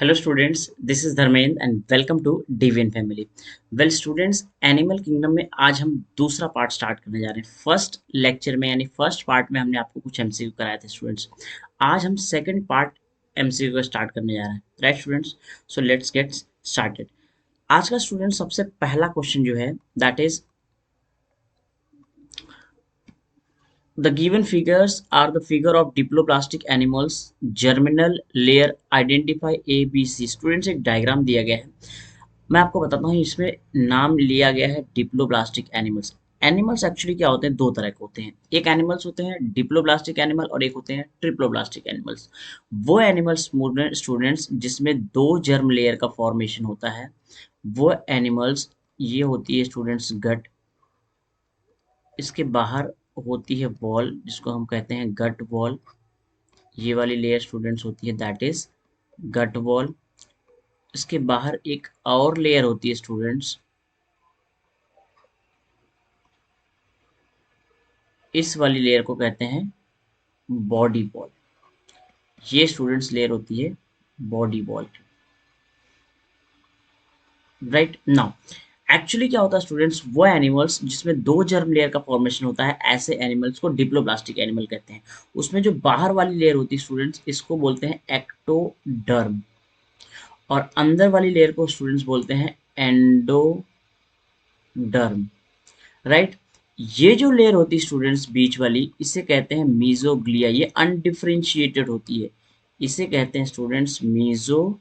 Hello students, this is Dharmendra and welcome to Deviant Family. Well students, animal kingdom में आज हम दूसरा part start करने जा रहे हैं। फर्स्ट लेक्चर में यानी फर्स्ट पार्ट में हमने आपको कुछ एमसीक्यू कराए थे स्टूडेंट्स। आज हम सेकंड पार्ट एमसीक्यू का स्टार्ट करने जा रहे हैं, right students? So let's get started. आज का स्टूडेंट सबसे पहला क्वेश्चन जो है that is the given figures are the figure of diploblastic animals, germinal layer, identify A, B, C। Students एक डायग्राम दिया गया है, मैं आपको बताता हूँ। इसमें नाम लिया गया है डिप्लोब्लास्टिक एनिमल्स। एनिमल्स एक्चुअली क्या होते हैं, दो तरह के होते हैं। एक एनिमल्स होते हैं डिप्लोब्लास्टिक एनिमल और एक होते हैं ट्रिप्लोब्लास्टिक एनिमल्स। वो एनिमल्स स्टूडेंट्स जिसमें दो जर्म लेयर का फॉर्मेशन होता है, वो एनिमल्स ये होती है स्टूडेंट्स गट, इसके बाहर होती है वॉल जिसको हम कहते हैं गट वॉल। ये वाली लेयर स्टूडेंट्स होती है दैट इज गट वॉल। इसके बाहर एक और लेयर होती है स्टूडेंट्स, इस वाली लेयर को कहते हैं बॉडी वॉल। ये स्टूडेंट्स लेयर होती है body wall, right. Now actually क्या होता है स्टूडेंट्स, वो एनिमल्स जिसमें दो जर्म लेयर का फॉर्मेशन होता है, ऐसे एनिमल्स को डिप्लोब्लास्टिक एनिमल कहते हैं। उसमें जो बाहर वाली लेयर होती है स्टूडेंट्स, इसको बोलते हैं एक्टोडर्म, और अंदर वाली लेयर को स्टूडेंट्स बोलते हैं एंडोडर्म, राइट। ये जो लेयर होती है स्टूडेंट्स बीच वाली, इसे कहते हैं मीजोग्लिया। ये अनडिफरेंशिएटेड होती है, इसे कहते हैं स्टूडेंट्स मीजोग्लिया।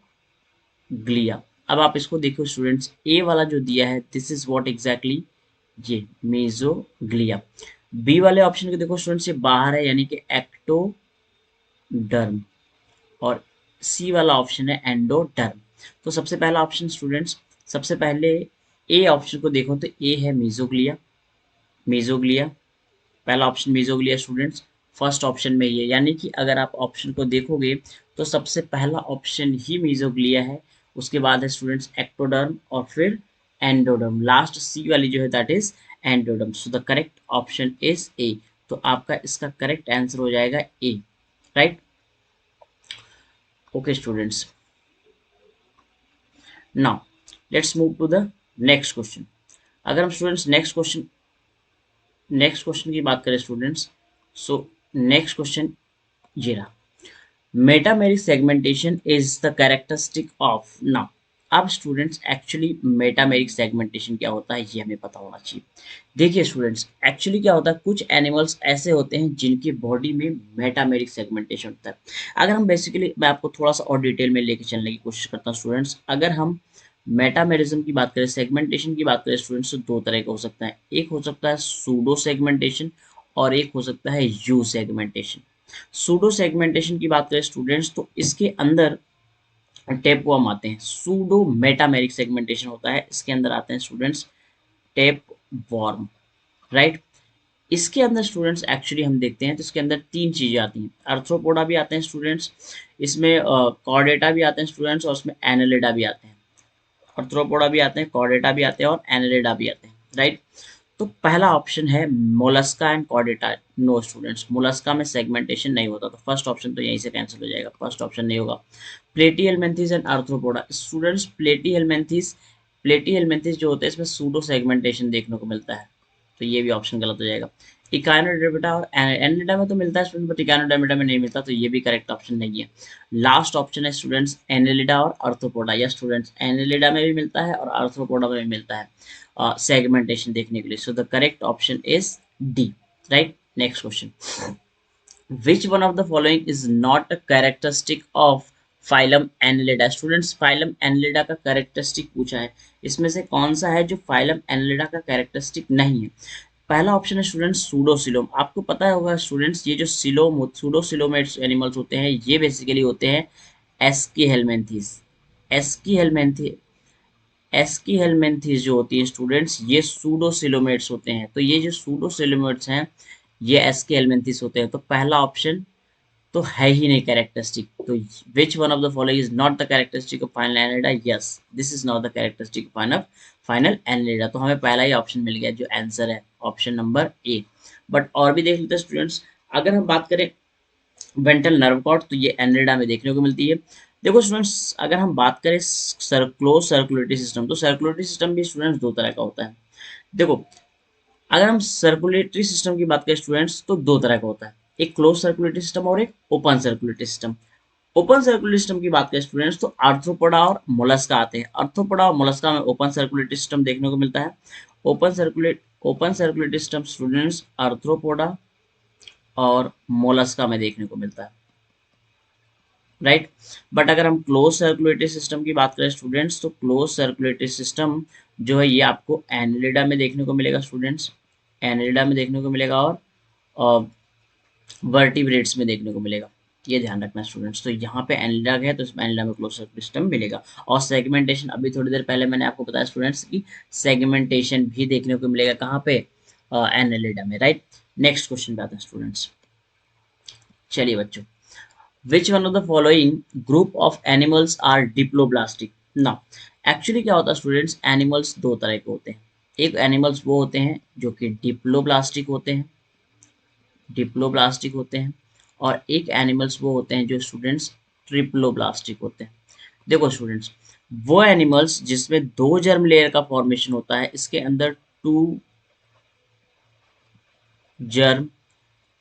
अब आप इसको देखो स्टूडेंट्स, ए वाला जो दिया है दिस इज व्हाट एग्जैक्टली, ये मीजोग्लिया। बी वाले ऑप्शन को देखो स्टूडेंट्स, ये बाहर है यानी कि एक्टोडर्म, और सी वाला ऑप्शन है एंडोडर्म। तो सबसे पहला ऑप्शन स्टूडेंट्स, सबसे पहले ए ऑप्शन को देखो तो ए है मीजोग्लिया। मीजोग्लिया पहला option mesoglea students, first option में ये, यानी कि अगर आप ऑप्शन को देखोगे तो सबसे पहला ऑप्शन ही मीजोग्लिया है। उसके बाद है स्टूडेंट्स एक्टोडर्म और फिर एंडोडर्म, लास्ट सी वाली जो है that is endoderm. So the correct option is A. तो आपका इसका करेक्ट आंसर हो जाएगा A, right. Okay students, now let's move to the next question. अगर हम स्टूडेंट्स नेक्स्ट क्वेश्चन की बात करें स्टूडेंट्स, सो नेक्स्ट क्वेश्चन ये रहा, metameric segmentation is the characteristic of. Now अब स्टूडेंट्स एक्चुअली मेटामेरिक सेगमेंटेशन क्या होता है ये हमें पता होना चाहिए। देखिए स्टूडेंट्स, एक्चुअली क्या होता है, कुछ एनिमल्स ऐसे होते हैं जिनकी बॉडी में मेटामेरिक सेगमेंटेशन होता है। अगर हम बेसिकली, मैं आपको थोड़ा सा और डिटेल में लेके चलने की कोशिश करता हूँ स्टूडेंट्स। अगर हम मेटामेरिज्म की बात करें, सेगमेंटेशन की बात करें स्टूडेंट्स, तो दो तरह का हो सकता है। एक हो सकता है सूडो सेगमेंटेशन और एक हो सकता है यू सेगमेंटेशन। सूडो सेगमेंटेशन की बात करें स्टूडेंट्स, तो इसके अंदर टेपवर्म आते हैं। सूडो मेटामेरिक सेगमेंटेशन होता है, इसके अंदर आते हैं स्टूडेंट्स टेप वॉर्म, राइट। इसके अंदर स्टूडेंट्स एक्चुअली हम देखते हैं तो इसके अंदर तीन चीजें आती हैं। अर्थ्रोपोडा भी आते हैं स्टूडेंट्स, इसमें कॉर्डेटा भी आते हैं स्टूडेंट्स, और उसमें एनालिडा भी आते हैं। अर्थ्रोपोडा भी आते हैं, कॉर्डेटा भी आते हैं और एनालिडा भी आते हैं, राइट। तो पहला ऑप्शन है Mollusca and Chordata. No students, Mollusca में सेगमेंटेशन नहीं होता, तो फर्स्ट ऑप्शन तो यहीं से कैंसिल हो जाएगा, फर्स्ट ऑप्शन नहीं होगा। Platyhelminthes and arthropoda students, Platyhelminthes जो होते हैं इसमें सूडो सेगमेंटेशन देखने को मिलता है, तो ये भी ऑप्शन गलत हो जाएगा। इकानोडर्मिटा और एनालिडा में तो मिलता है स्टूडेंट, बट इकानोडर्मिटा में नहीं मिलता, तो ये भी करेक्ट ऑप्शन नहीं है। लास्ट ऑप्शन है स्टूडेंट्स एनालिडा और आर्थ्रोपोडा। या स्टूडेंट्स, एनालिडा में भी मिलता है और आर्थ्रोपोडा में भी मिलता है सेगमेंटेशन देखने के लिए। सो the correct option is D, right. Next question, which one of the following is not a characteristic of phylum Annelida. Students, phylum Annelida का कैरेक्टरिस्टिक पूछा है, इसमें से कौन सा है जो फाइलम एनालिडा का कैरेक्टरिस्टिक नहीं है। पहला ऑप्शन है स्टूडेंट्स सूडोसिलोम। आपको पता होगा स्टूडेंट्स, ये जो सूडोसिलोमेट्स एनिमल्स होते हैं ये बेसिकली होते हैं Aschelminthes. Aschelminthes Aschelminthes जो होती है स्टूडेंट्स, ये सूडोसिलोमेट्स होते हैं। तो ये जो सूडोसिलोमेट्स हैं ये एस्की हेलमेंथीज होते हैं। तो पहला ऑप्शन तो है ही नहीं कैरेक्टरिस्टिक। तो विच one of the following is not the characteristic of final Annelida. Yes, this is not the characteristic of final Annelida. तो हमें पहला ही ऑप्शन मिल गया जो आंसर है ऑप्शन नंबर ए। बट और भी देख लेते हैं स्टूडेंट्स, अगर हम बात करें वेंट्रल नर्व कॉर्ड, तो ये एनालिडा में देखने को मिलती है। देखो स्टूडेंट्स, अगर हम बात करें क्लोज सर्कुलेटरी सिस्टम, तो सर्कुलेटरी सिस्टम भी स्टूडेंट्स दो तरह का होता है। देखो, अगर हम सर्कुलेटरी सिस्टम की बात करें स्टूडेंट्स, तो दो तरह का होता है, एक क्लोज सर्कुलेटरी सिस्टम और एक open circulatory system. Open circulatory system की बात करें स्टूडेंट्स, तो आर्थ्रोपोडा और मोलस्का आते हैं। आर्थ्रोपोडा और मोलस्का में ओपन सर्कुलेटरी सिस्टम देखने को मिलता है। Open circulatory system students arthropoda और मोलस्का में देखने को मिलता है, राइट। बट अगर हम क्लोज सर्कुलेटरी सिस्टम की बात करें स्टूडेंट्स, तो क्लोज सर्कुलेटरी सिस्टम जो है ये आपको एनिलिडा में देखने को मिलेगा स्टूडेंट्स, एनिलिडा में देखने को मिलेगा और वर्टिब्रेट्स में देखने को मिलेगा। ये ध्यान रखना स्टूडेंट्स। तो यहाँ पे एनिलिडा है तो इसमें एनिलिडा में क्लोज सर्कुलेटरी सिस्टम मिलेगा। और सेगमेंटेशन, अभी थोड़ी देर पहले मैंने आपको बताया स्टूडेंट्स की सेगमेंटेशन भी देखने को मिलेगा कहाँ पे, एनिलिडा में, राइट। नेक्स्ट क्वेश्चन पे आते हैं स्टूडेंट्स। चलिए बच्चों, which one of the following group of animals are diploblastic? now actually क्या होता है स्टूडेंट्स, एनिमल्स दो तरह के होते हैं। एक एनिमल्स वो होते हैं जो कि डिप्लोब्लास्टिक होते हैं, डिप्लोब्लास्टिक होते हैं, और एक एनिमल्स वो होते हैं जो स्टूडेंट्स ट्रिप्लोब्लास्टिक होते हैं। देखो स्टूडेंट्स, वो एनिमल्स जिसमें दो जर्म लेयर का फॉर्मेशन होता है, इसके अंदर टू जर्म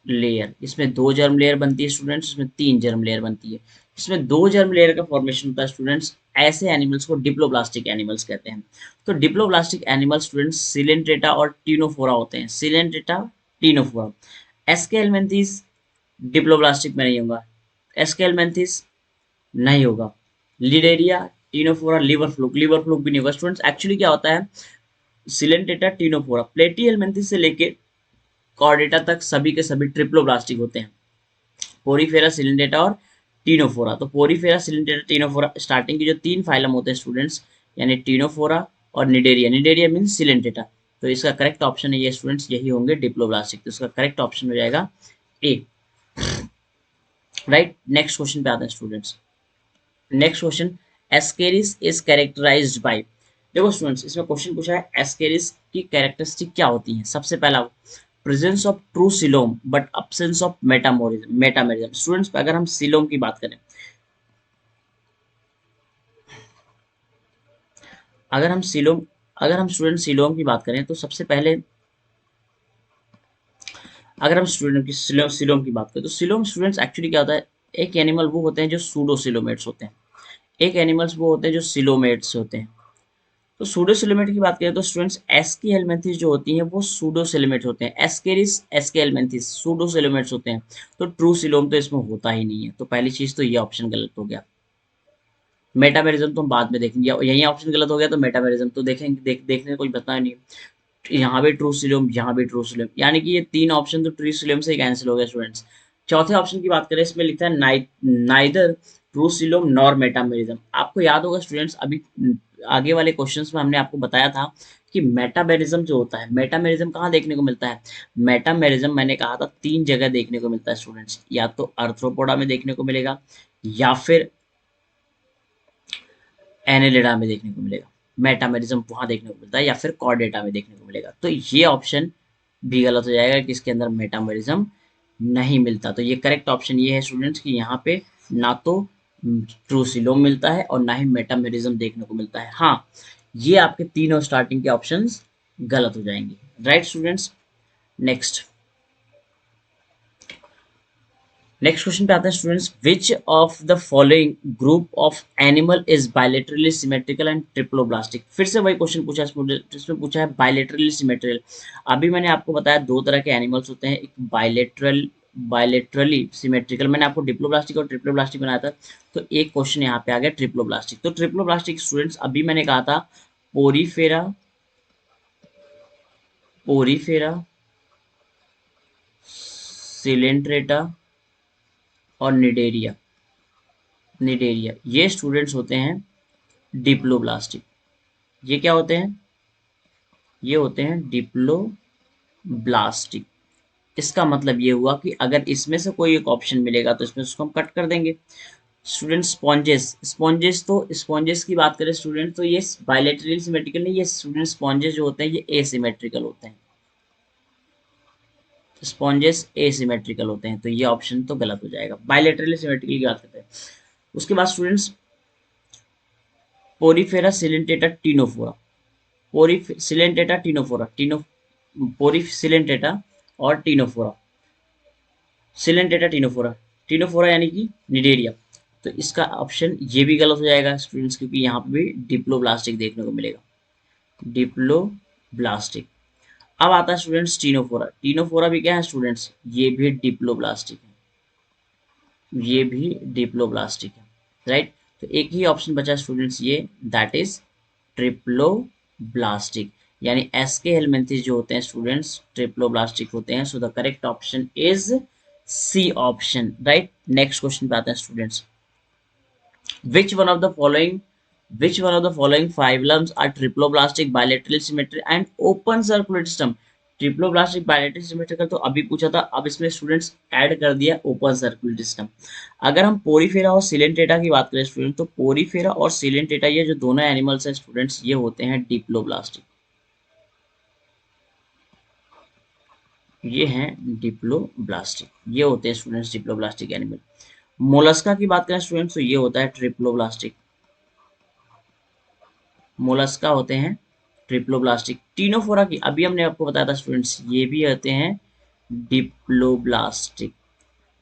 लेयर, इसमें दो जर्म लेयर बनती है स्टूडेंट्स, इसमें तीन जर्म लेयर बनती है। इसमें दो जर्म लेयर का फॉर्मेशन होता है स्टूडेंट्स, ऐसे एनिमल्स को डिप्लोब्लास्टिक एनिमल्स कहते हैं। तो डिप्लोब्लास्टिक एनिमल्स स्टूडेंट्स सिलेंट्रेटा और टीनोफोरा होते हैं, सिलेंट्रेटा, टीनोफोरा। एस्केलमेंथिस डिप्लोब्लास्टिक में नहीं होगा, एस्केलमेंथिस नहीं होगा। Cnidaria, Ctenophora, liver fluke, liver fluke भी नहीं होगा स्टूडेंट्स। एक्चुअली क्या होता है, सिलेंट्रेटा, टीनोफोरा, प्लेटिहेलमिन्थेस से लेके कॉर्डेटा तक सभी के सभी ट्रिप्लोब्लास्टिक होते हैं। पोरीफेरा, सिलिंडेटा और टीनोफोरा। तो पोरीफेरा, सिलिंडेटा, टीनोफोरा स्टार्टिंग के जो तीन फाइलम होते हैं स्टूडेंट्स, यानी टीनोफोरा और निडेरिया, निडेरिया मीन सिलेंडेटा। तो इसका करेक्ट ऑप्शन है ये स्टूडेंट्स, यही होंगे डिप्लोब्लास्टिक। तो इसका करेक्ट ऑप्शन हो जाएगा ए, राइट। नेक्स्ट क्वेश्चन पे आते हैं students. Next question, Ascaris is characterised by. देखो स्टूडेंट्स, इसमें क्वेश्चन पूछा है एस्केरिस की कैरेक्टरिस्टिक क्या होती है। सबसे पहला, presence of true coelom but absence of metamerism, metamerism. Students, अगर हम सिलोम की बात करें, अगर हम सिलोम अगर हम स्टूडेंट सिलोम की बात करें, तो सबसे पहले अगर हम स्टूडेंट की सिलोम की बात करें, तो सिलोम स्टूडेंट्स एक्चुअली क्या होता है, एक एनिमल वो होते हैं जो सूडो सिलोमेट्स होते हैं, एक एनिमल्स वो होते हैं जो सिलोमेट्स होते हैं। तो सूडो सिलोमेट की बात करें तो स्टूडेंट्स एस्की हेलमेंथिस जो होती हैं वो सूडो सिलोमेट होते हैं, एस्केरिस, एस्के हेलमेंथिस सूडो सिलोमेट्स होते हैं। तो ट्रू सिलोम तो इसमें होता ही नहीं है। तो पहली चीज तो ये ऑप्शन गलत हो गया। मेटामेरिज्म तो हम बाद में देखेंगे, यही ऑप्शन गलत हो गया तो मेटामेरिज्म तो देखेंगे, देखने का कोई पता नहीं। यहाँ भी ट्रू सिलोम, यहाँ भी ट्रू सिलोम, यानी कि ये तीन ऑप्शन तो ट्रू सिलोम से ही कैंसिल हो गया स्टूडेंट्स। चौथे ऑप्शन की बात करें, इसमें लिखा है neither true coelom nor metamerism. आपको याद होगा स्टूडेंट्स, अभी आगे वाले क्वेश्चंस में हमने आपको बताया था कि मेटामेरिज्म जो होता है, मेटामेरिज्म कहाँ देखने को मिलता है। मेटामेरिज्म मैंने कहा था तीन जगह देखने को मिलता है स्टूडेंट्स, या तो अर्थ्रोपोडा में देखने को मिलेगा, या फिर एनेलिडा में देखने को मिलेगा, मेटामेरिज्म वहां देखने को मिलता है, या फिर कॉर्डेटा में देखने को मिलेगा। तो ये ऑप्शन भी गलत हो जाएगा कि इसके अंदर मेटामेरिज्म नहीं मिलता। तो ये करेक्ट ऑप्शन ये है स्टूडेंट्स कि यहाँ पे ना तो ट्रूसिलोम मिलता है और ना ही मेटामेरिज्म देखने को मिलता है। हाँ, ये आपके तीनों स्टार्टिंग के ऑप्शंस गलत हो जाएंगे, right students. Next next question पे आते हैं students, which of the following group of animal is bilaterally symmetrical and triploblastic. फिर से वही क्वेश्चन पूछा है स्टूडेंट, इसमें पूछा है बायलेटरली सिमेट्रिकल। अभी मैंने आपको बताया दो तरह के एनिमल्स होते हैं, एक बायलेटरली सिमेट्रिकल, मैंने आपको डिप्लोब्लास्टिक और ट्रिप्लोब्लास्टिक बनाया था। तो एक क्वेश्चन यहाँ पे आ गया ट्रिप्लोब्लास्टिक। तो ट्रिप्लोब्लास्टिक स्टूडेंट्स, अभी मैंने कहा था पोरीफेरा, पोरीफेरा, सिलेंट्रेटा और निडेरिया, निडेरिया ये स्टूडेंट्स होते हैं डिप्लोब्लास्टिक। ये क्या होते हैं, ये होते हैं डिप्लोब्लास्टिक। इसका मतलब ये हुआ कि अगर इसमें से कोई एक ऑप्शन मिलेगा तो इसमें उसको हम कट कर देंगे। स्टूडेंट स्पॉन्जेस, स्पॉन्जेस, तो स्पॉन्जेस की बात करें स्टूडेंट, तो ये बायलेटरली सिमेट्रिकल नहीं, ये स्टूडेंट स्पॉन्जेस जो होते हैं ये एसिमेट्रिकल होते हैं, स्पॉन्जेस एसिमेट्रिकल होते हैं। तो ये ऑप्शन तो गलत हो जाएगा। बायलेटरली सिमेट्रिकल की बात करते हैं, उसके बाद students Porifera Coelenterata Ctenophora, Coelenterata Ctenophora, Porifera Coelenterata और टीनोफोरा, सिलेंटेटा टीनोफोरा, टीनोफोरा यानी कि निडेरिया। तो इसका ऑप्शन ये भी गलत हो जाएगा स्टूडेंट्स, क्योंकि यहाँ पे भी डिप्लोब्लास्टिक देखने को मिलेगा, डिप्लोब्लास्टिक। अब आता है स्टूडेंट्स टीनोफोरा, टीनोफोरा भी क्या है स्टूडेंट्स, ये भी डिप्लोब्लास्टिक है, ये भी डिप्लोब्लास्टिक है, राइट। तो एक ही ऑप्शन बचा स्टूडेंट्स ये, दैट इज ट्रिप्लोब्लास्टिक, यानी एसके हेलमिंथेस जो होते हैं स्टूडेंट्स ट्रिप्लोब्लास्टिक होते हैं। So the correct option is C option, right. Next question पे आते हैं students, which one of the following which one of the following phylums are triploblastic, bilateral symmetry and open circulatory system? Triploblastic bilateral symmetrical तो अभी पूछा था, अब इसमें students add कर दिया ओपन सर्कुलेटरी सिस्टम। अगर हम पोरीफेरा और सिलेंटेटा की बात करें स्टूडेंट, तो पोरीफेरा और सिलेंटेटा ये जो दोनों एनिमल्स हैं स्टूडेंट्स, ये होते हैं डिप्लोब्लास्टिक, ये हैं डिप्लोब्लास्टिक, ये होते हैं स्टूडेंट्स डिप्लोब्लास्टिक एनिमल। मोलस्का की बात करें स्टूडेंट्स, तो ये होता है ट्रिप्लोब्लास्टिक, मोलस्का होते हैं ट्रिप्लोब्लास्टिक। टीनोफोरा की अभी हमने आपको बताया था स्टूडेंट्स, ये भी होते हैं डिप्लोब्लास्टिक।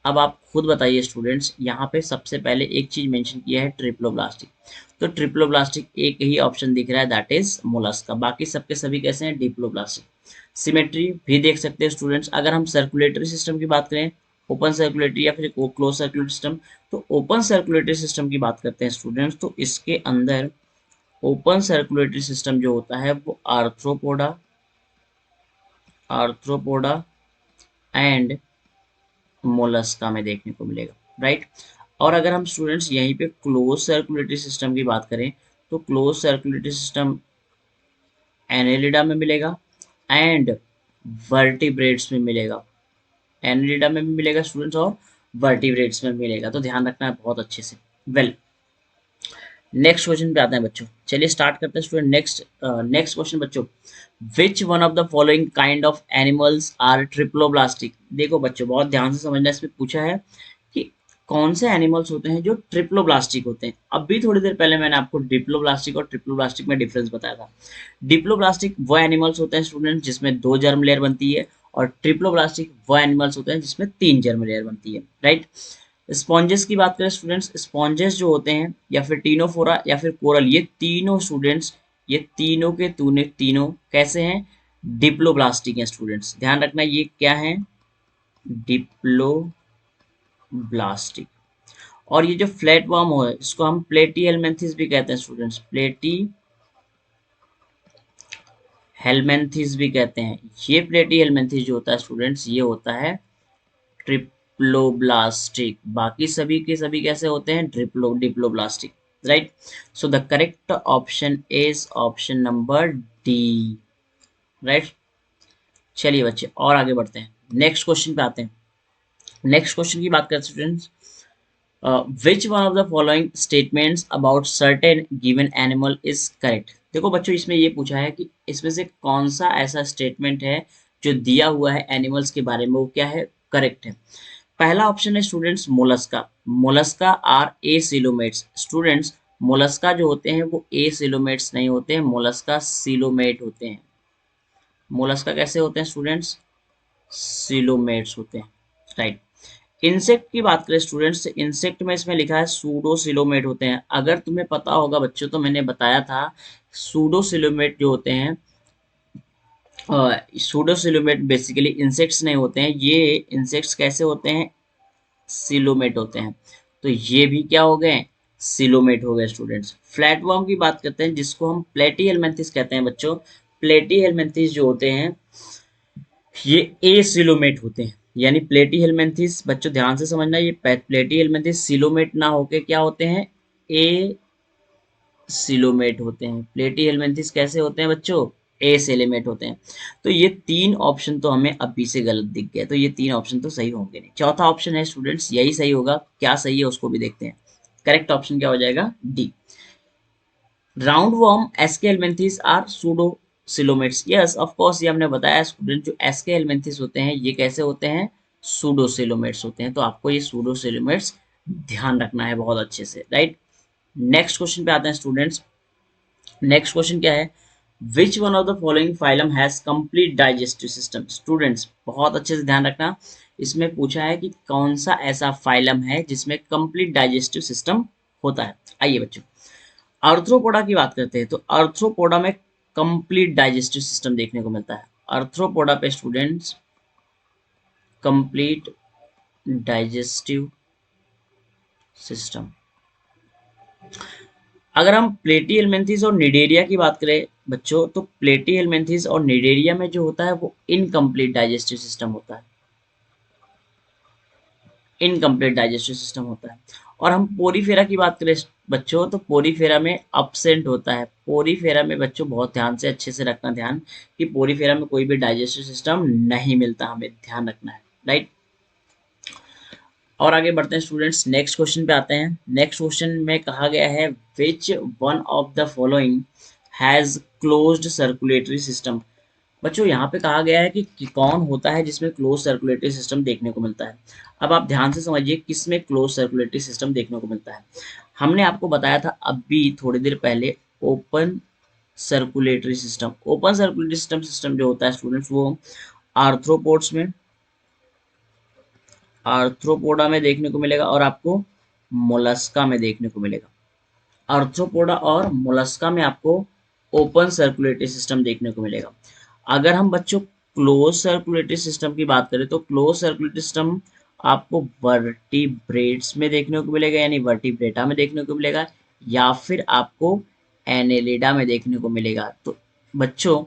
अब आप खुद बताइए स्टूडेंट्स, यहाँ पे सबसे पहले एक चीज मेंशन किया है ट्रिप्लोब्लास्टिक, तो ट्रिप्लोब्लास्टिक एक ही ऑप्शन दिख रहा है, दैट इज मोलस्का। बाकी सबके सभी कैसे हैं, डिप्लोब्लास्टिक। सिमेट्री भी देख सकते हैं स्टूडेंट्स, अगर हम सर्कुलेटरी सिस्टम की बात करें, ओपन सर्कुलेटरी या फिर क्लोज सर्कुलेटरी सिस्टम, तो ओपन सर्कुलेटरी सिस्टम की बात करते हैं स्टूडेंट्स, तो इसके अंदर ओपन सर्कुलेटरी सिस्टम जो होता है वो आर्थ्रोपोडा, आर्थ्रोपोडा एंड मोलस्का में देखने को मिलेगा, राइट। और अगर हम स्टूडेंट्स यहीं पे क्लोज सर्कुलेटरी सिस्टम की बात करें, तो क्लोज सर्कुलेटरी सिस्टम एनेलिडा में मिलेगा एंड वर्टिब्रेट्स में मिलेगा, एनेलिडा में भी मिलेगा स्टूडेंट्स और वर्टिब्रेट्स में मिलेगा, तो ध्यान रखना है बहुत अच्छे से। वेल, नेक्स्ट क्वेश्चन पे आते हैं बच्चों, चलिए स्टार्ट करते हैं स्टूडेंट। नेक्स्ट क्वेश्चन बच्चों, which one of the following kind of animals are triploblastic. देखो बच्चों बहुत ध्यान से समझना, इसमें पूछा है कि कौन से एनिमल्स होते हैं जो ट्रिप्लोब्लास्टिक होते हैं। अभी थोड़ी देर पहले मैंने आपको डिप्लोब्लास्टिक और ट्रिप्लोब्लास्टिक में डिफरेंस बताया था। डिप्लोब्लास्टिक वो एनिमल्स होते हैं स्टूडेंट जिसमें 2 जर्म लेयर बनती है, और ट्रिप्लोब्लास्टिक वो एनिमल्स होते हैं जिसमें 3 जर्म लेयर बनती है, राइट। स्पॉन्जेस की बात करें स्टूडेंट्स, स्पॉन्जेस जो होते हैं या फिर टीनोफोरा या फिर कोरल, ये तीनों स्टूडेंट्स, ये तीनों के तूने तीनों कैसे हैं, डिप्लोब्लास्टिक हैं स्टूडेंट्स। ध्यान रखना ये क्या है, डिप्लोब्लास्टिक। और ये जो फ्लैट वर्म हो है इसको हम प्लेटी हेलमेंथिस भी कहते हैं स्टूडेंट्स, प्लेटी हेलमेंथिस भी कहते हैं। ये प्लेटी हेलमेंथिस जो होता है स्टूडेंट्स, ये होता है ट्रिप्लोब्लास्टिक। बाकी सभी के सभी कैसे होते हैं, diploblastic, right. So the correct option is option number D, right. चलिए बच्चे और आगे बढ़ते हैं, नेक्स्ट क्वेश्चन पे आते हैं। नेक्स्ट क्वेश्चन की बात करते हैं students, which one of the following statements about certain given animal is correct. देखो बच्चों इसमें ये पूछा है कि इसमें से कौन सा ऐसा स्टेटमेंट है जो दिया हुआ है एनिमल्स के बारे में वो क्या है, करेक्ट है। पहला ऑप्शन है students Mollusca, Mollusca are a coelomates. Students Mollusca जो होते हैं वो ए सिलोमेट्स नहीं होते हैं, मोलस्का सिलोमेट होते हैं। मोलस्का कैसे होते हैं स्टूडेंट्स, सिलोमेट्स होते हैं, राइट। इंसेक्ट की बात करें स्टूडेंट्स, इंसेक्ट में इसमें लिखा है सूडोसिलोमेट होते हैं। अगर तुम्हें पता होगा बच्चों तो मैंने बताया था सूडोसिलोमेट जो होते हैं, सूडोसिलोमेट बेसिकली इंसेक्ट्स नहीं होते हैं, ये इंसेक्ट्स कैसे होते हैं, सिलोमेट होते हैं। तो ये भी क्या हो गए, सिलोमेट हो गए स्टूडेंट्स। फ्लैटवर्म की बात करते हैं जिसको हम प्लेटी हेलमिंथिस कहते हैं बच्चों, प्लेटी हेलमिंथिस जो होते हैं ये ए सिलोमेट होते हैं, यानी प्लेटी हेलमिंथिस बच्चों ध्यान से समझना, ये प्लेटी हेलमिंथिस सिलोमेट ना होके क्या होते हैं, ए सिलोमेट होते हैं। प्लेटी हेलमिंथिस कैसे होते हैं बच्चों, ए सिलोमेट होते हैं। तो ये 3 ऑप्शन तो हमें अभी से गलत दिख गए, तो ये 3 ऑप्शन तो सही होंगे नहीं। चौथा ऑप्शन है स्टूडेंट्स यही सही होगा, क्या सही है उसको भी देखते हैं। करेक्ट ऑप्शन क्या हो जाएगा, D. Round worm aschelminthes are pseudo coelomates, yes of course ये हमने बताया स्टूडेंट, जो एसके हेलमिंथिस होते हैं ये कैसे होते हैं, सूडो सिलोमेट्स होते हैं। तो आपको ये सूडो सिलोमेट्स ध्यान रखना है बहुत अच्छे से, राइट। नेक्स्ट क्वेश्चन पे आते हैं स्टूडेंट्स। नेक्स्ट क्वेश्चन क्या है, which one of the following phylum has complete digestive system. Students बहुत अच्छे से ध्यान रखना, इसमें पूछा है कि कौन सा ऐसा फाइलम है जिसमें कंप्लीट डाइजेस्टिव सिस्टम होता है। आइए बच्चों, आर्थ्रोपोडा की बात करते हैं, तो आर्थ्रोपोडा में कंप्लीट डाइजेस्टिव सिस्टम देखने को मिलता है। आर्थ्रोपोडा पे स्टूडेंट्स कंप्लीट डाइजेस्टिव सिस्टम। अगर हम प्लेटिहेल्मिन्थेस और निडेरिया की बात करें बच्चों, तो प्लेटिहेल्मिन्थेस और निडेरिया में जो होता है वो इनकम्प्लीट डाइजेस्टिव सिस्टम होता है, इनकम्प्लीट डाइजेस्टिव सिस्टम होता है। और हम पोरीफेरा की बात करें बच्चों, तो पोरीफेरा में अपसेंट होता है। पोरीफेरा में बच्चों बहुत ध्यान से अच्छे से रखना ध्यान, कि पोरीफेरा में कोई भी डाइजेस्टिव सिस्टम नहीं मिलता, हमें ध्यान रखना है, राइट। और आगे बढ़ते हैं स्टूडेंट्स, नेक्स्ट क्वेश्चन पे आते हैं। नेक्स्ट क्वेश्चन में कहा गया है which one of the following has closed circulatory system. बच्चों यहाँ पे कहा गया है कि कौन होता है जिसमें क्लोज सर्कुलेटरी सिस्टम देखने को मिलता है। अब आप ध्यान से समझिए किसमें क्लोज सर्कुलेटरी सिस्टम देखने को मिलता है। हमने आपको बताया था अभी थोड़ी देर पहले open circulatory system. Open circulatory system system जो होता है स्टूडेंट्स वो आर्थ्रोपोड्स में, आर्थ्रोपोडा में देखने को मिलेगा और आपको मोलस्का में देखने को मिलेगा। आर्थ्रोपोडा और मोलस्का में आपको ओपन सर्कुलेटरी सिस्टम देखने को मिलेगा। अगर हम बच्चों क्लोज सर्कुलेटरी सिस्टम की बात करें, तो क्लोज सर्कुलेटरी सिस्टम आपको वर्टिब्रेट्स में देखने को मिलेगा, यानी वर्टिब्रेटा में देखने को मिलेगा, या फिर आपको एनेलिडा में देखने को मिलेगा। तो बच्चों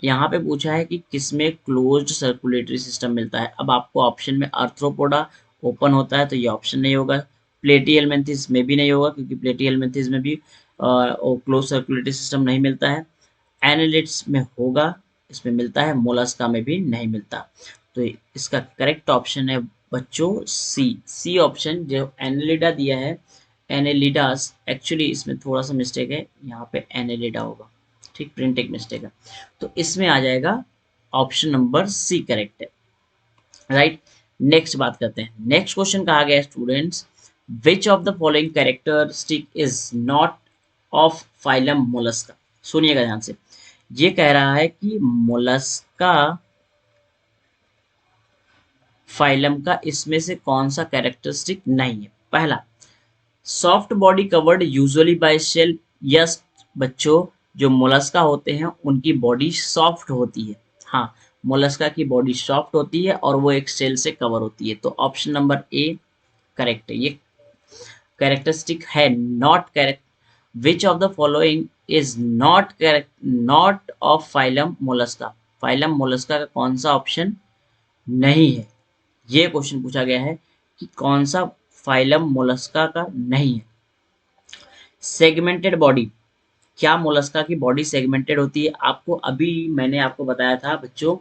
यहाँ पे पूछा है कि किसमें क्लोज्ड सर्कुलेटरी सिस्टम मिलता है। अब आपको ऑप्शन में आर्थ्रोपोडा ओपन होता है तो ये ऑप्शन नहीं होगा, प्लेटिहेल्मिन्थेस में भी नहीं होगा क्योंकि प्लेटिहेल्मिन्थेस में भी क्लोज सर्कुलेटरी सिस्टम नहीं मिलता है। एनालिड्स में होगा, इसमें मिलता है, मोलस्का में भी नहीं मिलता। तो इसका करेक्ट ऑप्शन है बच्चों सी, सी ऑप्शन जो एनालिडा दिया है। एनेलिडास, एक्चुअली इसमें थोड़ा सा मिस्टेक है, यहाँ पे एनेलिडा होगा, ठीक, प्रिंटिंग मिस्टेक है। तो इसमें आ जाएगा ऑप्शन नंबर सी करेक्ट है, राइट। नेक्स्ट बात करते हैं। नेक्स्ट क्वेश्चन कहा गया students, which of the following characteristic is not of phylum Mollusca. सुनिएगा ध्यान से, ये कह रहा है कि मोलस्का फाइलम का इसमें से कौन सा कैरेक्टरिस्टिक नहीं है। पहला, soft body covered usually by shell. Yes बच्चों, जो मोलस्का होते हैं उनकी बॉडी सॉफ्ट होती है। हाँ, मोलस्का की बॉडी सॉफ्ट होती है और वो एक सेल से कवर होती है। तो ऑप्शन नंबर ए करेक्ट है, ये कैरेक्टरिस्टिक है। Not correct, which of the following is not correct, not of phylum Mollusca. Phylum Mollusca का कौन सा ऑप्शन नहीं है, ये क्वेश्चन पूछा गया है कि कौन सा फाइलम मोलस्का का नहीं है। सेगमेंटेड बॉडी, क्या मोलस्का की बॉडी सेगमेंटेड होती है। आपको अभी मैंने आपको बताया था बच्चों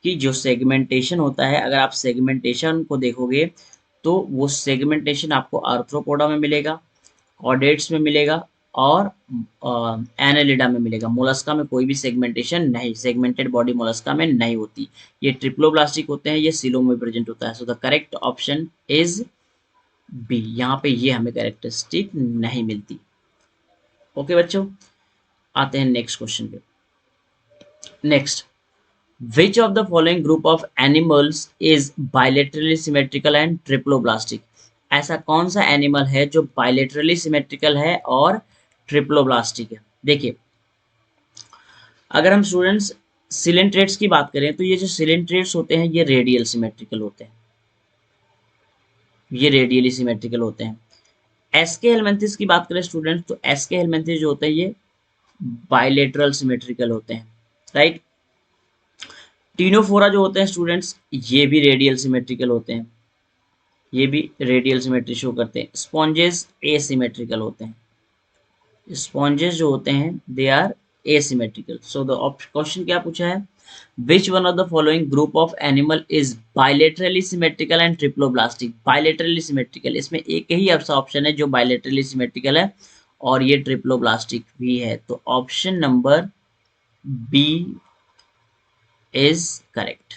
कि जो सेगमेंटेशन होता है, अगर आप सेगमेंटेशन को देखोगे तो वो सेगमेंटेशन आपको आर्थ्रोपोडा में मिलेगा, कॉर्डेट्स में मिलेगा और एनालिडा में मिलेगा। मोलस्का में कोई भी सेगमेंटेशन नहीं, सेगमेंटेड बॉडी मोलस्का में नहीं होती। ये ट्रिप्लोब्लास्टिक होते हैं, ये सीलोम में प्रेजेंट होता है। So the correct option is B, यहाँ पे ये हमें कैरेक्टरिस्टिक नहीं मिलती। ओके बच्चों, आते हैं नेक्स्ट क्वेश्चन पे। Next, which of the following group of animals is bilaterally symmetrical and triploblastic. ऐसा कौन सा एनिमल है जो बायलेटरली सिमेट्रिकल है और ट्रिप्लोब्लास्टिक है। देखिए, अगर हम स्टूडेंट्स सिलेंट्रेट्स की बात करें तो ये जो सिलेंट्रेट्स होते हैं ये रेडियल सिमेट्रिकल होते हैं, ये रेडियली सिमेट्रिकल होते हैं। एसके हेलमिंथेस की बात करें स्टूडेंट्स, तो एसके हेलमिंथेस जो होते हैं ये बायलेटरल सिमेट्रिकल होते हैं, राइट। टीनोफोरा जो होते हैं स्टूडेंट्स ये भी रेडियल सिमेट्रिकल होते हैं, ये भी रेडियल सिमेट्री शो करते हैं। स्पॉन्जेस एसिमेट्रिकल होते हैं, स्पॉन्जेस जो होते हैं they are asymmetrical. So the question क्या पूछा है, which one of the following group of animal is bilaterally symmetrical and triploblastic. Bilaterally symmetrical, इसमें एक ही ऐसा ऑप्शन है जो बायलेटरली सिमेट्रिकल है और ये ट्रिप्लोब्लास्टिक भी है। तो option number B is correct,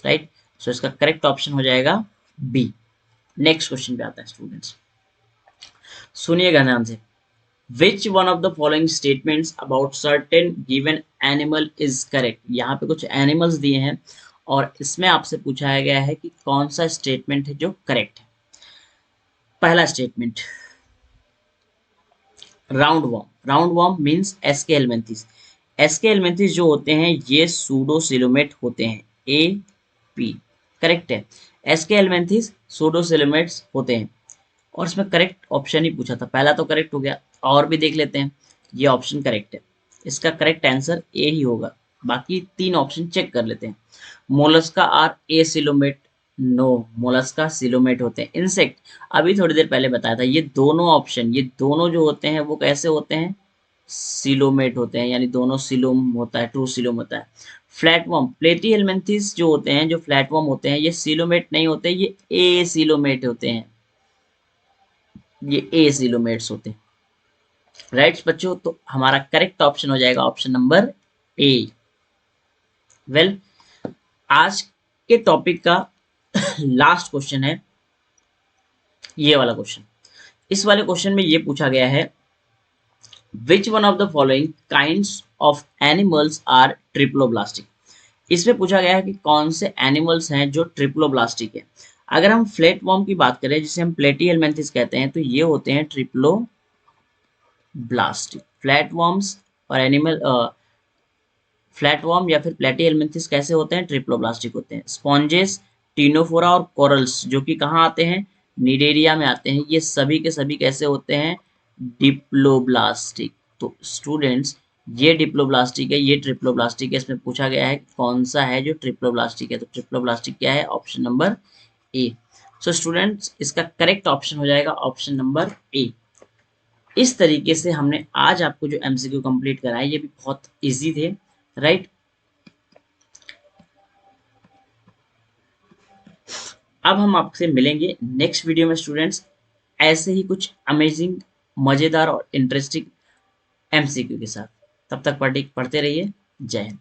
right. So इसका करेक्ट ऑप्शन हो जाएगा बी। नेक्स्ट क्वेश्चन पे आता है स्टूडेंट्स। सुनिएगा ध्यान से। विच one of the following statements about certain given animal is correct. यहाँ पे कुछ एनिमल्स दिए हैं और इसमें आपसे पूछा गया है कि कौन सा स्टेटमेंट है जो करेक्ट है। पहला statement, round worm. Round worm means Aschelminthes. SK हेलमिंथेस जो होते हैं ये सूडोसिलोमेट होते हैं। ए पी करेक्ट है। एसके हेलमिंथेस सूडोसिलोमेट्स होते हैं और इसमें करेक्ट ऑप्शन ही पूछा था, पहला तो करेक्ट हो गया। और भी देख लेते हैं, ये ऑप्शन करेक्ट है, इसका करेक्ट आंसर ए ही होगा। बाकी तीन ऑप्शन चेक कर लेते हैं। Mollusca are a coelomate, no, Mollusca coelomate होते हैं। इंसेक्ट, अभी थोड़ी देर पहले बताया था, ये दोनों ऑप्शन, ये दोनों जो होते हैं वो कैसे होते हैं, सिलोमेट होते हैं, यानी दोनों सिलोम होता है, ट्रू सिलोम होता है। फ्लैटवर्म, प्लेटीहेलमिन्थेस जो होते हैं, जो फ्लैटवर्म होते हैं, ये सिलोमेट नहीं होते, ये ए सिलोमेट होते हैं, ये ए सिलोमेट्स होते हैं। राइट बच्चों, तो हमारा करेक्ट ऑप्शन हो जाएगा ऑप्शन नंबर ए। वेल, आज के टॉपिक का लास्ट क्वेश्चन है ये वाला क्वेश्चन। इस वाले क्वेश्चन में ये पूछा गया है, which one of the following kinds of animals are triploblastic. इसमें पूछा गया है कि कौन से एनिमल्स हैं जो ट्रिप्लोब्लास्टिक है। अगर हम फ्लैट वॉर्म की बात करें, जिसे हम प्लेटीहेलमिन्थेस कहते हैं, तो ये होते हैं ट्रिप्लोब्लास्टिक। फ्लैट वॉर्म्स और एनिमल फ्लैटवर्म या फिर प्लेटीहेलमिन्थेस कैसे होते हैं, ट्रिप्लोब्लास्टिक होते हैं। स्पॉन्जेस, टीनोफोरा और कोरल्स जो कि कहाँ आते हैं, निडेरिया में आते हैं, ये सभी के सभी कैसे होते हैं, डिप्लोब्लास्टिक। तो स्टूडेंट्स, ये डिप्लोब्लास्टिक है, ये ट्रिप्लोब्लास्टिक है। इसमें पूछा गया है कौन सा है जो ट्रिप्लोब्लास्टिक है, तो ट्रिप्लोब्लास्टिक क्या है, option number A. So students, इसका करेक्ट ऑप्शन हो जाएगा ऑप्शन नंबर ए। इस तरीके से हमने आज आपको जो एमसीक्यू कंप्लीट कराए, ये भी बहुत इजी थे, राइट। अब हम आपसे मिलेंगे नेक्स्ट वीडियो में स्टूडेंट्स, ऐसे ही कुछ अमेजिंग, मजेदार और इंटरेस्टिंग एमसीक्यू के साथ। तब तक पढ़ते रहिए। जय हिंद।